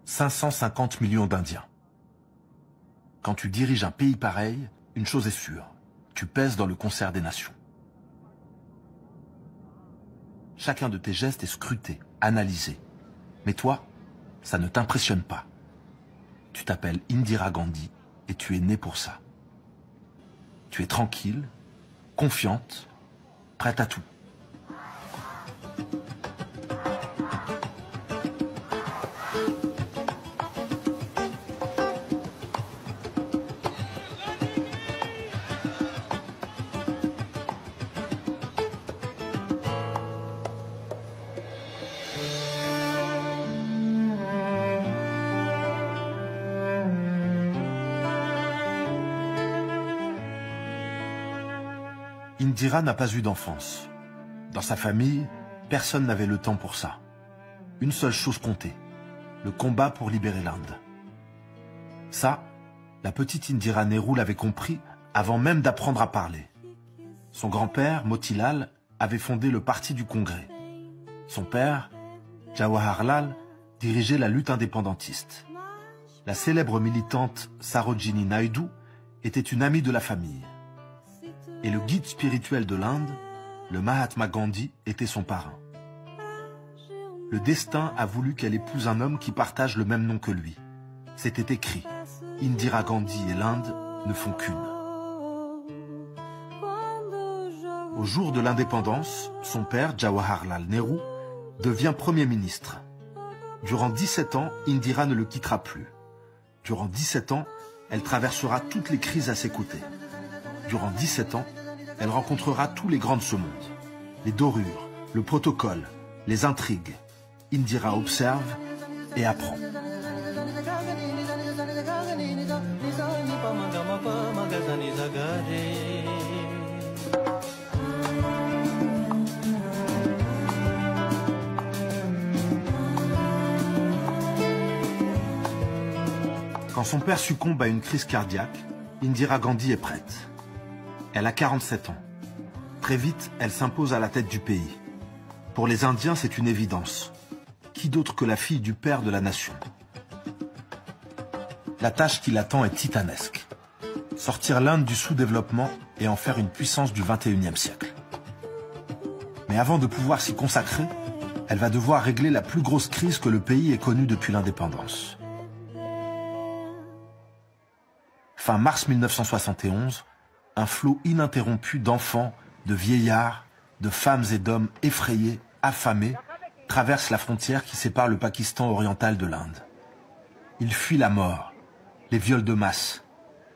550 millions d'Indiens. Quand tu diriges un pays pareil, une chose est sûre, tu pèses dans le concert des nations. Chacun de tes gestes est scruté, analysé. Mais toi, ça ne t'impressionne pas. Tu t'appelles Indira Gandhi et tu es né pour ça. Tu es tranquille, confiante, prête à tout. Indira n'a pas eu d'enfance. Dans sa famille, personne n'avait le temps pour ça. Une seule chose comptait, le combat pour libérer l'Inde. Ça, la petite Indira Nehru l'avait compris avant même d'apprendre à parler. Son grand-père, Motilal, avait fondé le Parti du Congrès. Son père, Jawaharlal, dirigeait la lutte indépendantiste. La célèbre militante Sarojini Naidu était une amie de la famille. Et le guide spirituel de l'Inde, le Mahatma Gandhi, était son parrain. Le destin a voulu qu'elle épouse un homme qui partage le même nom que lui. C'était écrit, Indira Gandhi et l'Inde ne font qu'une. Au jour de l'indépendance, son père, Jawaharlal Nehru, devient Premier ministre. Durant 17 ans, Indira ne le quittera plus. Durant 17 ans, elle traversera toutes les crises à ses côtés. Durant 17 ans, elle rencontrera tous les grands de ce monde. Les dorures, le protocole, les intrigues. Indira observe et apprend. Quand son père succombe à une crise cardiaque, Indira Gandhi est prête. Elle a 47 ans. Très vite, elle s'impose à la tête du pays. Pour les Indiens, c'est une évidence. Qui d'autre que la fille du père de la nation? La tâche qui l'attend est titanesque. Sortir l'Inde du sous-développement et en faire une puissance du XXIe siècle. Mais avant de pouvoir s'y consacrer, elle va devoir régler la plus grosse crise que le pays ait connue depuis l'indépendance. Fin mars 1971, un flot ininterrompu d'enfants, de vieillards, de femmes et d'hommes effrayés, affamés, traverse la frontière qui sépare le Pakistan oriental de l'Inde. Ils fuient la mort, les viols de masse,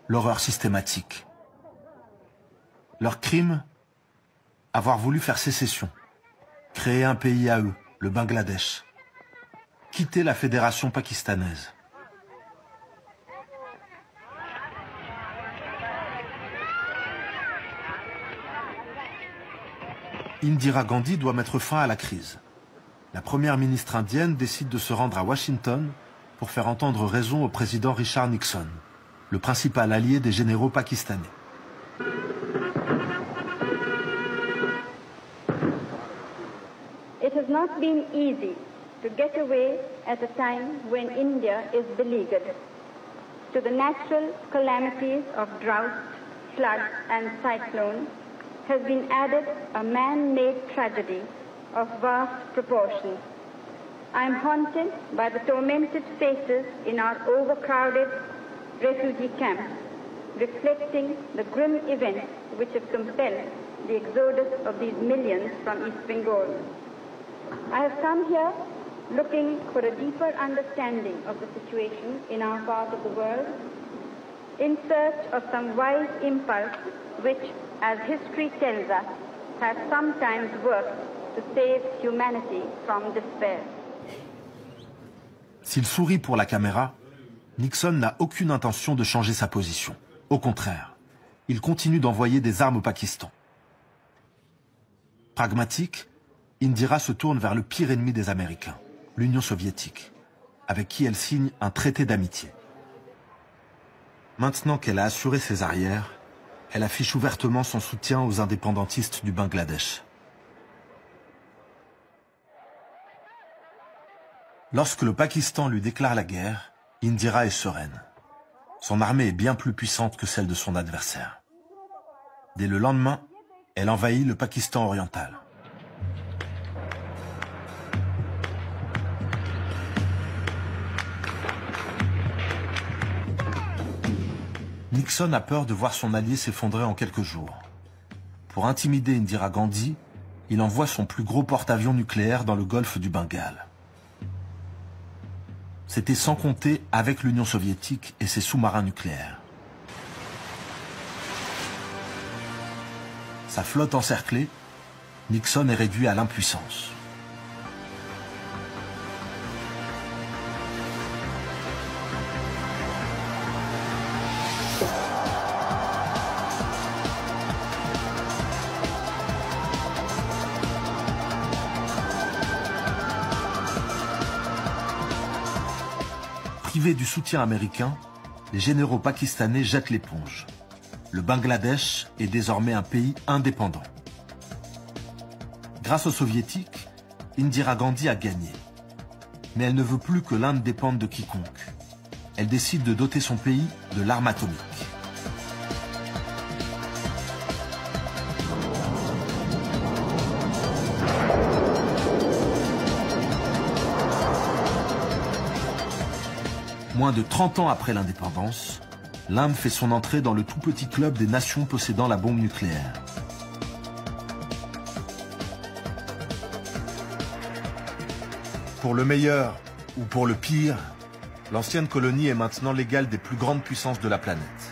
l'horreur systématique. Leur crime? Avoir voulu faire sécession, créer un pays à eux, le Bangladesh, quitter la fédération pakistanaise. Indira Gandhi doit mettre fin à la crise. La première ministre indienne décide de se rendre à Washington pour faire entendre raison au président Richard Nixon, le principal allié des généraux pakistanais. It has not been easy to get away at a time when India is beleaguered. To the natural calamities of drought, floods and cyclones has been added a man-made tragedy of vast proportions. I am haunted by the tormented faces in our overcrowded refugee camps, reflecting the grim events which have compelled the exodus of these millions from East Bengal. I have come here looking for a deeper understanding of the situation in our part of the world, in search of some wise impulse which, as history tells us, has sometimes worked to save humanity from despair. S'il sourit pour la caméra, Nixon n'a aucune intention de changer sa position. Au contraire, il continue d'envoyer des armes au Pakistan. Pragmatique, Indira se tourne vers le pire ennemi des Américains, l'Union soviétique, avec qui elle signe un traité d'amitié. Maintenant qu'elle a assuré ses arrières, elle affiche ouvertement son soutien aux indépendantistes du Bangladesh. Lorsque le Pakistan lui déclare la guerre, Indira est sereine. Son armée est bien plus puissante que celle de son adversaire. Dès le lendemain, elle envahit le Pakistan oriental. Nixon a peur de voir son allié s'effondrer en quelques jours. Pour intimider Indira Gandhi, il envoie son plus gros porte-avions nucléaire dans le golfe du Bengale. C'était sans compter avec l'Union soviétique et ses sous-marins nucléaires. Sa flotte encerclée, Nixon est réduit à l'impuissance. Privés du soutien américain, les généraux pakistanais jettent l'éponge. Le Bangladesh est désormais un pays indépendant. Grâce aux soviétiques, Indira Gandhi a gagné. Mais elle ne veut plus que l'Inde dépende de quiconque. Elle décide de doter son pays de l'arme atomique. Moins de 30 ans après l'indépendance, l'Inde fait son entrée dans le tout petit club des nations possédant la bombe nucléaire. Pour le meilleur ou pour le pire, l'ancienne colonie est maintenant l'égale des plus grandes puissances de la planète.